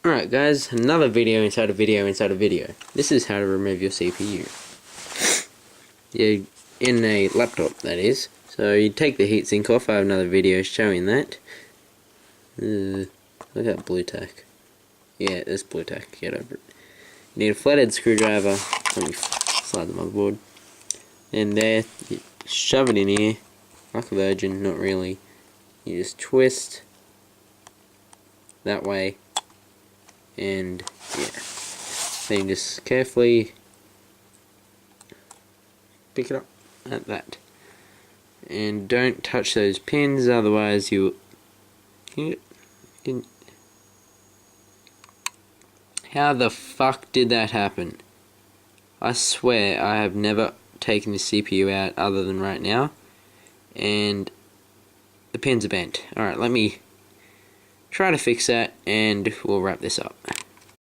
Alright guys, another video inside a video inside a video. This is how to remove your CPU. In a laptop, that is. So you take the heatsink off. I have another video showing that. Look at blue tack. Yeah, there's blue tack. Get over it. You need a flathead screwdriver. Let me slide the motherboard. And there, you shove it in here like a virgin. Not really. You just twist that way. And yeah, then just carefully pick it up at that, and don't touch those pins, otherwise you how the fuck did that happen? I swear I have never taken the CPU out other than right now, and the pins are bent. Alright, let me try to fix that and we'll wrap this up.